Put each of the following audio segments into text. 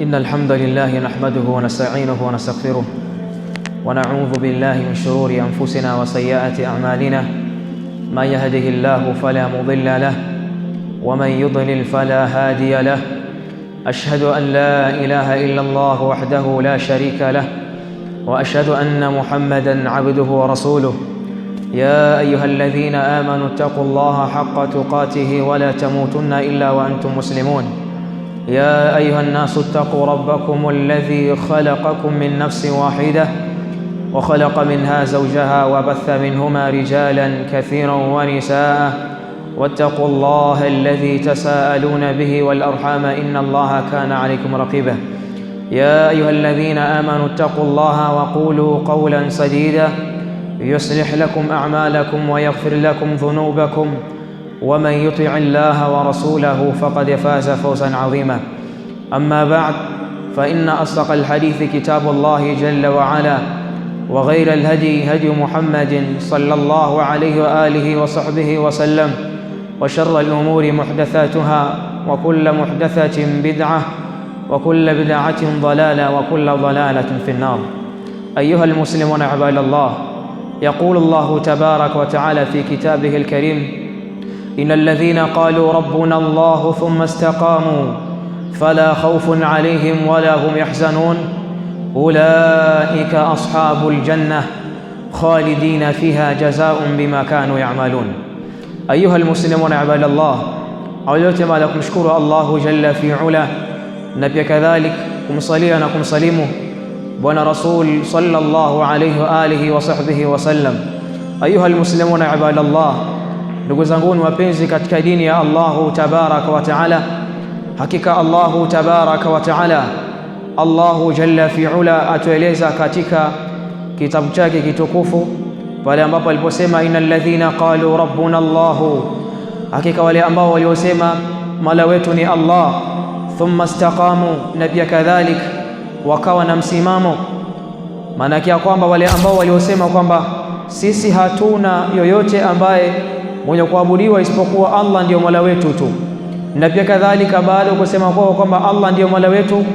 إن الحمد لله نحمده ونستعينه ونستغفره ونعوذ بالله من شرور أنفسنا وسيئات أعمالنا. من يهده الله فلا مضل له ومن يضلل فلا هادي له. أشهد أن لا إله إلا الله وحده لا شريك له، وأشهد أن محمدًا عبده ورسوله. يا أيها الذين آمنوا اتقوا الله حق تقاته ولا تموتن إلا وأنتم مسلمون. يا أيها الناس اتقوا ربكم الذي خلقكم من نفس واحدة وخلق منها زوجها وبث منهما رجالا كثيرا ونساء، واتقوا الله الذي تساءلون به والأرحام إن الله كان عليكم رقيبا. يا أيها الذين آمنوا اتقوا الله وقولوا قولا سديدا يصلح لكم أعمالكم ويغفر لكم ذنوبكم، ومن يطع الله ورسوله فقد فاز فوزا عظيما. أما بعد، فإن أصدق الحديث كتاب الله جل وعلا، وغير الهدي هدي محمد صلى الله عليه وآله وصحبه وسلم، وشر الأمور محدثاتها، وكل محدثة بدعة، وكل بدعة ضلالة، وكل ضلالة في النار. أيها المسلمون عباد الله، يقول الله تبارك وتعالى في كتابه الكريم: إن الذين قالوا ربنا الله ثم استقاموا فلا خوف عليهم ولا هم يحزنون أولئك أصحاب الجنة خالدين فيها جزاء بما كانوا يعملون. أيها المسلمون عباد الله، أولوتي ما لكم شكر الله جل في علا، نبي كذلك kumsalia na kumsalimu bwana rasul sallallahu alayhi wa alihi wa sahbihi wa sallam. Ayuha almuslimuna ibadallah, ndugu zangu wapenzi katika dini ya Allahu tabaraka wa taala, hakika Allahu tabaraka wa taala, Allahu jalla fi ula atueleza katika kitabu chake kitukufu pale ambapo aliposema innal ladhina qalu rabbuna Allahu, hakika wale ambao waliosema mola wetu ni Allah, thumma istaqamu, na pia kadhalik wakawa na msimamo. Maana yake kwamba wale ambao waliosema kwamba sisi hatuna yoyote ambaye mwenye kuabudiwa isipokuwa Allah ndiyo mola wetu tu, na pia kadhalika baada ya kusema kwamba Allah ndiyo mola wetu,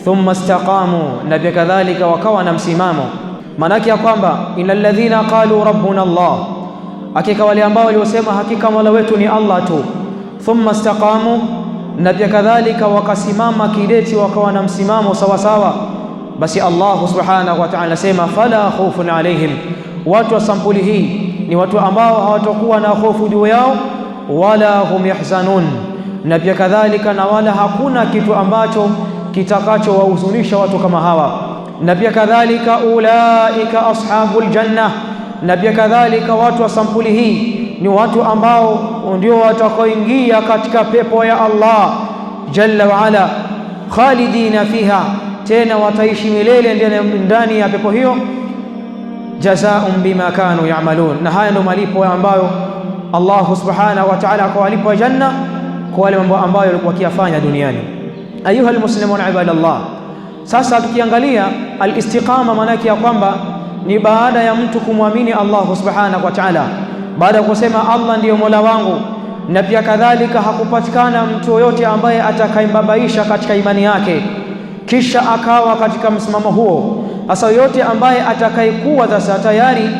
thumma istaqamu, na pia kadhalika wakawa na msimamo. Maana yake kwamba innal ladhina qalu rabbuna Allah, hakika wale ambao waliosema hakika mola wetu ni Allah tu, thumma istaqamu, na pia kadhalika wakasimama kideti, wakawa na msimamo sawa sawa, basi Allah subhanahu wa ta'ala sema fala khawfun alaihim. Watu wa sampuli hii ni watu ambao hawatakuwa na hofu juu yao, wala hum yahzanun, na pia kadhalika na wala hakuna kitu ambacho kitakachowahuzunisha watu kama hawa. Na pia kadhalika ulaika ashabul janna, na pia kadhalika watu wa sampuli hii ni watu ambao ndio watakaoingia katika pepo ya Allah jalla wa ala, khalidina fiha, tena wataishi milele ndani ya pepo hiyo, jazaa'un bima kanu ya'malun. Na haya ndio malipo ambayo Allah subhanahu wa ta'ala akawalipa janna kwa wale mambo ambayo walikuwa wakiyafanya duniani. Ayuha almuslimun ibadallah, sasa tukiangalia alistiqama, maana yake ya kwamba ni baada ya mtu kumwamini Allah subhanahu wa ta'ala, baada ya kusema Allah ndiyo mola wangu, na pia kadhalika hakupatikana mtu yoyote ambaye atakayembabaisha katika imani yake, kisha akawa katika msimamo huo. Sasa yote ambaye atakayekuwa sasa tayari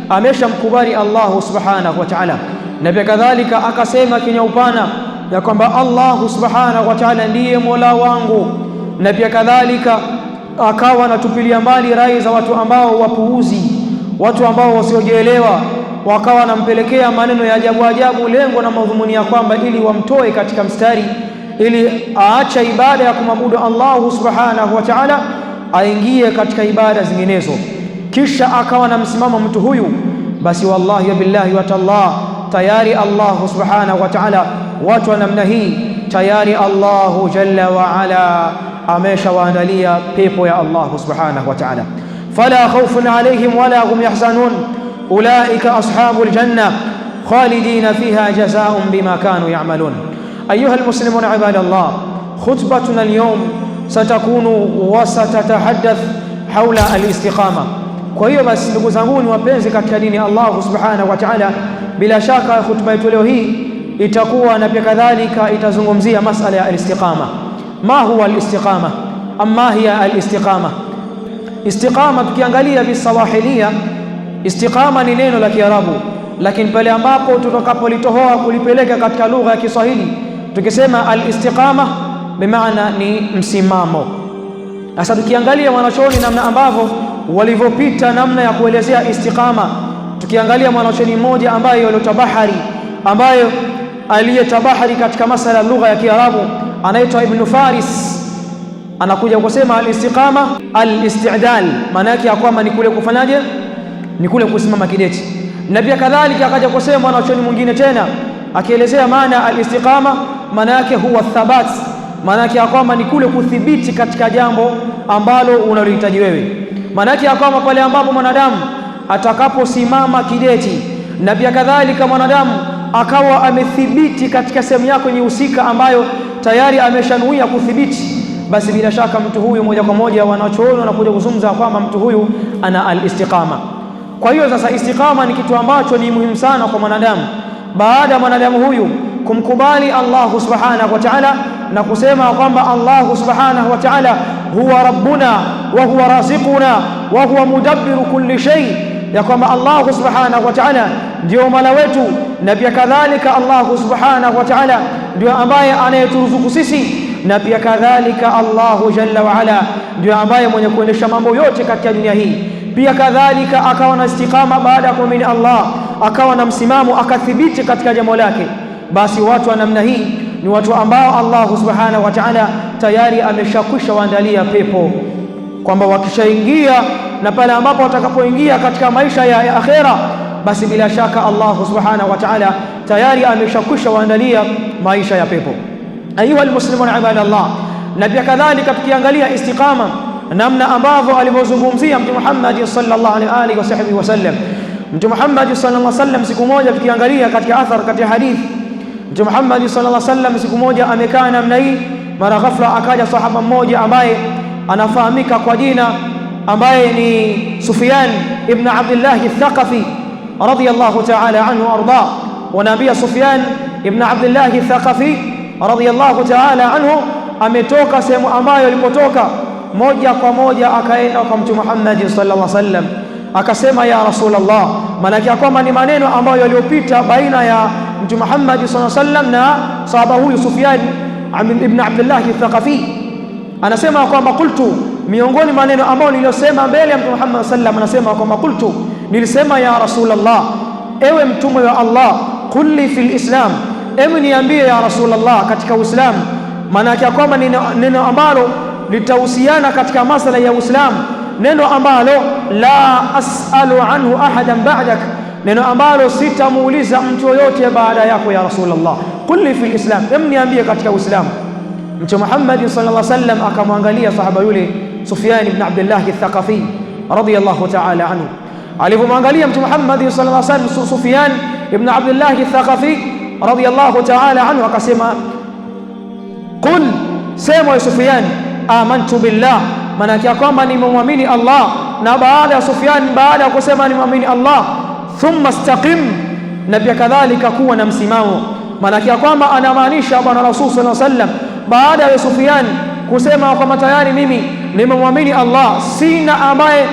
ameshamkubali Allah subhanahu wa ta'ala, na pia kadhalika akasema kinya upana ya kwamba Allah subhanahu wa ta'ala ndiye mola wangu, na pia kadhalika akawa anatupilia mbali rai za watu ambao wapuuzi, watu ambao wasiojielewa, wakawa wanampelekea maneno ya ajabu ajabu, lengo na madhumuni ya kwamba ili wamtoe katika mstari, ili aacha ibada ya kumwabudu Allah subhanahu wa ta'ala aingie katika ibada zinginezo. Kisha akawa na msimamo mtu huyu, basi wallahi wa billahi wa tallah, tayari Allah subhanahu wa ta'ala watu wa namna hii tayari Allah jalla wa ala ameshawaandalia pepo ya Allah subhanahu wa ta'ala. Fala khawfun alayhim wala hum yahzanun ulaika ashabul janna khalidina fiha jazaa'un bima kanu ya'malun. Ayuha almuslimun ibadallah, khutbatuna alyawm satakunu wa satatahaddath hawla alistiqama. Kwa hiyo basi ndugu zangu ni wapenzi katika dini Allah subhanahu wa ta'ala, bila shaka khutba yetu leo hii itakuwa na pia kadhalika itazungumzia masala ya alistiqama. Ma huwa alistiqama? amma hiya al-istiqama. Istiqama tukiangalia bisawahilia, istiqama ni neno la Kiarabu, lakini pale ambapo tutakapolitohoa kulipeleka katika lugha ya Kiswahili tukisema al-istiqama bimaana ni msimamo. Sasa tukiangalia wanachuoni namna ambavyo walivyopita namna ya kuelezea istiqama, tukiangalia mwanachuoni mmoja ambaye aliyotabahari, ambayo aliyetabahari katika masala ya lugha ya Kiarabu anaitwa Ibn Faris, anakuja kusema al-istiqama al-istidal, maana yake kwamba ni kule kufanyaje, ni kule kusimama kidete. Na pia kadhalika akaja kusema mwanachuoni mwingine tena akielezea maana al-istiqama, maana yake huwa thabat, maana yake kwamba ni kule kuthibiti katika jambo ambalo unalihitaji wewe. Maana yake kwamba pale ambapo mwanadamu atakaposimama kidete, na pia kadhalika mwanadamu akawa amethibiti katika sehemu yako nyehusika ambayo tayari ameshanuia kuthibiti, basi bila shaka mtu huyu moja kwa moja wanachoona na kuja kuzungumza kwamba mtu huyu ana al-istiqama. Kwa hiyo sasa istiqama ni kitu ambacho ni muhimu sana kwa mwanadamu. Baada ya mwanadamu huyu kumkubali Allah subhanahu wa ta'ala na kusema kwamba Allah subhanahu wa ta'ala huwa rabbuna wa huwa raziquna wa huwa mudabbiru kulli shay, ya kwamba Allah subhanahu wa ta'ala ndio mola wetu, na pia kadhalika Allah subhanahu wa ta'ala ndio ambaye anayeturuzuku sisi, na pia kadhalika Allah jalla wa ala ndio ambaye mwenye kuendesha mambo yote katika dunia hii. Pia kadhalika akawa na istiqama baada ya kuamini Allah, akawa na msimamo, akathibiti katika jambo lake, basi watu wa namna hii ni watu ambao Allah subhanahu wa ta'ala tayari ameshakwisha waandalia pepo, kwamba wakishaingia na pale ambapo watakapoingia katika maisha ya akhera, basi bila shaka Allah subhanahu wa ta'ala tayari ameshakwisha waandalia maisha ya pepo. Ayuha almuslimuna ibadallah, na pia kadhalika tukiangalia istiqama namna ambavyo alivyozungumzia Mtume Muhammad sallallahu alaihi wasallam. Mtume Muhammad sallallahu alaihi wasallam siku moja, tukiangalia katika athar, katika hadithi, Mtume Muhammad sallallahu alaihi wasallam siku moja amekaa namna hii, mara ghafla akaja sahaba mmoja ambaye anafahamika kwa jina ambaye ni Sufyan ibn Abdullah al-Thaqafi radiyallahu ta'ala anhu arda. Wanaambia Sufyan ibn Abdullah al-Thaqafi radiyallahu ta'ala anhu ametoka sehemu ambayo alipotoka moja kwa moja akaenda kwa Mtume Muhammad sallallahu alaihi wasallam, akasema ya Rasulullah. Maana yake kwamba ni maneno ambayo yaliyopita baina ya Mtume Muhammad sallallahu alaihi wasallam na sahaba huyu Sufyan ibn Abdullah al-Thaqafi. Anasema kwamba qultu, miongoni maneno ambayo niliyosema mbele ya Mtume Muhammad sallallahu alaihi wasallam, anasema kwamba qultu, nilisema ya Rasulullah, ewe mtume wa Allah, kulli fil islam, ewe niambie ya Rasulullah katika Uislamu. Maana yake kwamba ni neno ambalo litahusiana katika masala ya Uislamu, neno ambalo la as'alu anhu ahadan ba'dak, neno ambalo sitamuuliza mtu yoyote baada yako ya Rasulullah. Kulli fil islam, niambie katika Uislamu. Mtume Muhammad sallallahu alaihi wasallam akamwangalia sahaba yule Sufyan ibn Abdullah al-Thaqafi radiyallahu ta'ala anhu. Alipomwangalia Mtume Muhammad sallallahu alaihi wasallam Sufyan ibn Abdullah al-Thaqafi radiyallahu ta'ala anhu, akasema qul, sema ya Sufyan, amantu billah, maana yake kwamba nimemwamini Allah. Na baada ya Sufyan, baada ya kusema nimemwamini Allah, thumma istaqim, na pia kadhalika kuwa na msimamo. Maana yake kwamba anamaanisha bwana Rasul sallallahu alaihi wasallam, baada ya Sufyan kusema kwamba tayari mimi nimemwamini Allah, sina ambaye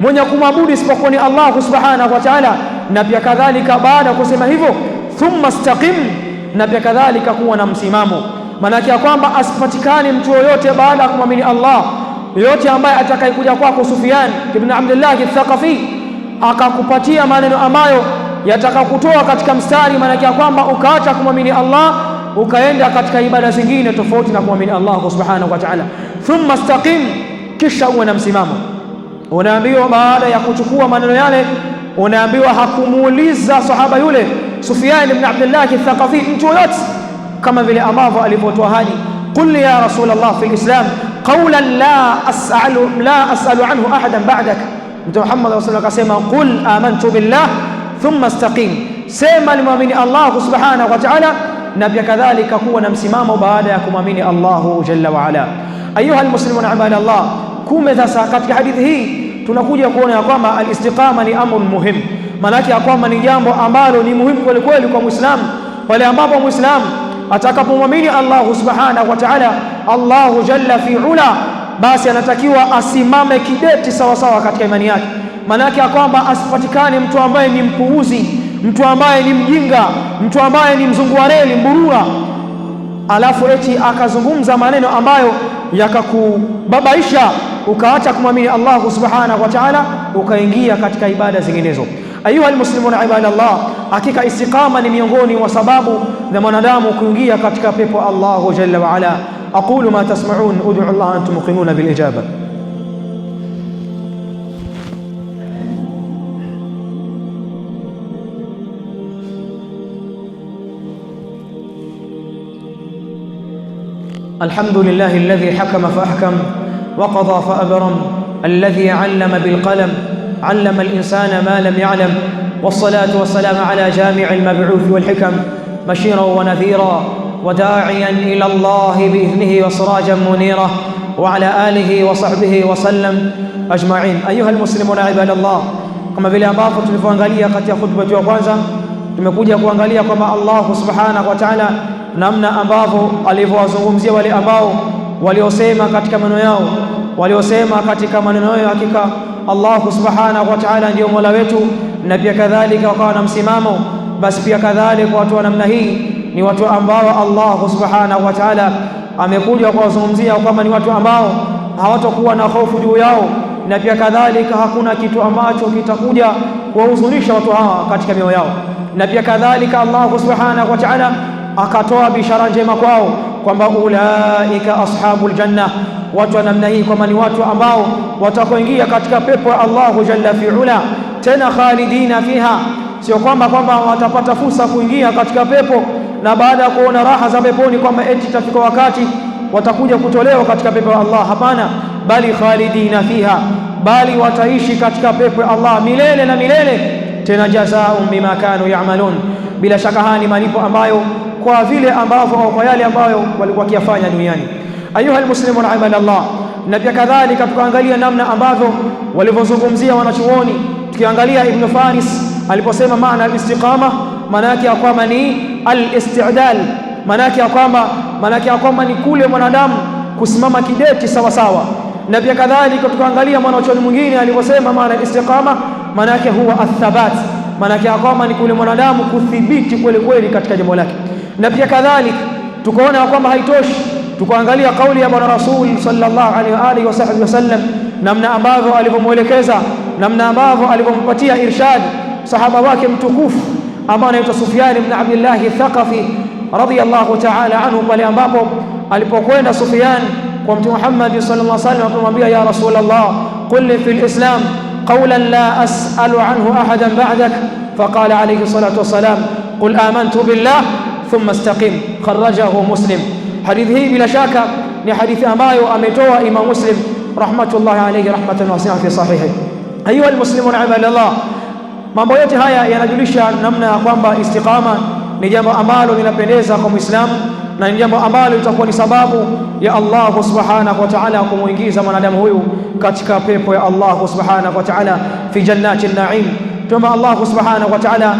mwenye kumwabudu isipokuwa ni Allah subhanahu wa ta'ala, na pia kadhalika baada ya kusema hivyo, thumma istaqim, na pia kadhalika kuwa na msimamo. Maana yake kwamba asipatikane mtu yoyote baada ya kumwamini Allah, yoyote ambaye atakayekuja kwako Sufyan ibn Abdullah al-Thaqafi akakupatia maneno ambayo yatakakutoa katika mstari, maana yake kwamba ukaacha kumwamini Allah ukaenda katika ibada zingine tofauti na kumwamini Allah subhanahu wa ta'ala. Thumma istaqim, kisha uwe na msimamo. Unaambiwa baada ya kuchukua maneno yale, unaambiwa hakumuuliza sahaba yule Sufyan ibn Abdullah al-Thaqafi mtu yote, kama vile ambavyo alipotoa ahadi, qul ya Rasulullah fil islam qawlan la as'alu anhu ahadan ba'dak. Mtume Muhammad sallallahu alaihi wasallam akasema qul amantu billah thumma istaqim, sema nimwamini Allah subhanahu wa ta'ala, na pia kadhalika kuwa na msimamo baada ya kumwamini Allah jalla wa ala. Ayuha almuslimuna ibadallah, kume sasa katika hadithi hii tunakuja kuona ya kwamba al-istiqama ni amrun muhim. Maana yake ya kwamba ni jambo ambalo ni muhimu kweli kweli kwa Muislamu, pale ambapo Muislamu atakapomwamini Allah subhanahu wa ta'ala, Allah jalla fi ula basi anatakiwa asimame kidete sawa sawa katika imani yake. Maana yake ya kwamba asipatikane mtu ambaye ni mpuuzi, mtu ambaye ni mjinga, mtu ambaye ni mzungu wa reli, mburura, alafu eti akazungumza maneno ambayo yakakubabaisha ukaacha kumwamini Allah subhanahu wa ta'ala, ukaingia katika ibada zinginezo. Ayuha almuslimuna ibadallah, hakika istiqama ni miongoni mwa sababu za mwanadamu kuingia katika pepo Allah jalla wa ala. aqulu ma tasma'un ud'u Allah antum muqinuna bil ijaba. الحمد لله الذي حكم فأحكم وقضى فأبرم، الذي علم بالقلم علم الإنسان ما لم يعلم، والصلاة والسلام على جامع المبعوث والحكم بشيرا ونذيرا وداعيا إلى الله بإذنه وسراجا منيرا، وعلى آله وصحبه وسلم أجمعين. أيها المسلمون عباد الله، كما vile ambavyo tulivyoangalia katika khutba ya kwanza, tumekuja kuangalia kwamba Allah subhanahu wa ta'ala namna ambavyo alivyowazungumzia wale ambao waliosema katika maneno yao, waliosema katika maneno yao hakika Allah subhanahu wa ta'ala ndio Mola wetu, na pia kadhalika wakawa na msimamo. Basi pia kadhalika watu wa namna hii ni watu ambao Allah subhanahu wa ta'ala amekuja kuwazungumzia kwamba ni watu ambao hawatakuwa na hofu juu yao, na pia kadhalika hakuna kitu ambacho kitakuja kuwahuzunisha watu hawa katika mioyo yao. Na pia kadhalika Allah subhanahu wa ta'ala akatoa bishara njema kwao kwamba ulaika ashabul janna, watu wa namna hii kwamba ni watu ambao watakoingia katika pepo ya Allahu jalla fi'ala, tena khalidina fiha. Sio kwamba watapata fursa kuingia katika pepo na baada ya kuona raha za peponi kwamba eti itafika wakati watakuja kutolewa katika pepo ya Allah. Hapana, bali khalidina fiha, bali wataishi katika pepo ya Allah milele na milele, tena jazaa'un bima kanu ya'malun. Bila shaka haya ni malipo ambayo kwa vile ambavyo kwa yale ambayo walikuwa wakiyafanya duniani. Ayuha almuslimun ibadallah, na pia kadhalika tukaangalia namna ambavyo walivyozungumzia wanachuoni, tukiangalia Ibn Faris aliposema maana al-istiqama, maana yake kwamba ni al-istidal, maana yake kwamba ni kule mwanadamu kusimama kidete sawa sawa. Na pia kadhalika tukaangalia mwanachuoni mwingine aliposema maana al-istiqama, maana yake huwa athabat, maana yake kwamba ni kule mwanadamu kuthibiti kweli kweli katika jambo lake. Na pia kadhalika tukaona kwamba haitoshi, tukaangalia kauli ya Bwana Rasul sallallahu alaihi wa sallam, namna ambavyo alivyomuelekeza, namna ambavyo alivyompatia irshad sahaba wake mtukufu ambaye anaitwa Sufyan ibn Abdullah Thaqafi radiyallahu ta'ala anhu, pale ambapo alipokwenda Sufyan kwa Mtume Muhammad sallallahu alaihi wasallam akamwambia, ya Rasulullah, qul li fil islam qawlan la as'alu anhu ahadan ba'dak, faqala alayhi salatu wassalam, qul amantu billah thumma istaqim, kharajahu Muslim. Hadithi hii bila shaka ni hadithi ambayo ametoa Imam Muslim rahmatullahi alayhi rahmatan wasi'a fi sahihi. Ayuha almuslimun ibadallah, mambo yote haya yanajulisha namna ya kwamba istiqama ni jambo ambalo linapendeza kwa Muislamu, na ni jambo ambalo litakuwa ni sababu ya Allah subhanahu wa ta'ala kumuingiza mwanadamu huyu katika pepo ya Allah subhanahu wa ta'ala fi jannatin na'im. Tuombe Allah subhanahu wa ta'ala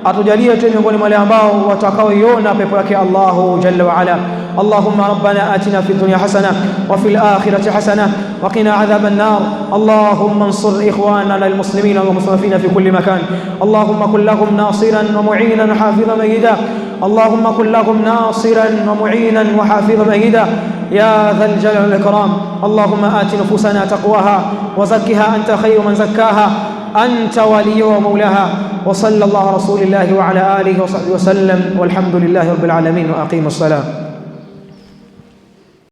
atujalie tu miongoni mwa wale ambao watakaoiona pepo yake Allah jalla wa ala. Allahumma rabbana atina fid dunya hasana wa fil akhirati hasana wa qina adhaban nar. Allahumma ansur ikhwanana almuslimina wal muslimin fi kulli makan. Allahumma kun lahum nasiran wa mu'inan hafizan mayyida. Allahumma kun lahum nasiran wa mu'inan wa hafizan mayyida ya dhal jalali wal ikram. Allahumma ati nufusana taqwaha wa zakkiha anta khayru man zakkaha أنت ولي ومولاها. وصلى الله على رسول الله وعلى آله وصحبه وسلم، والحمد لله رب العالمين، وأقيموا الصلاة.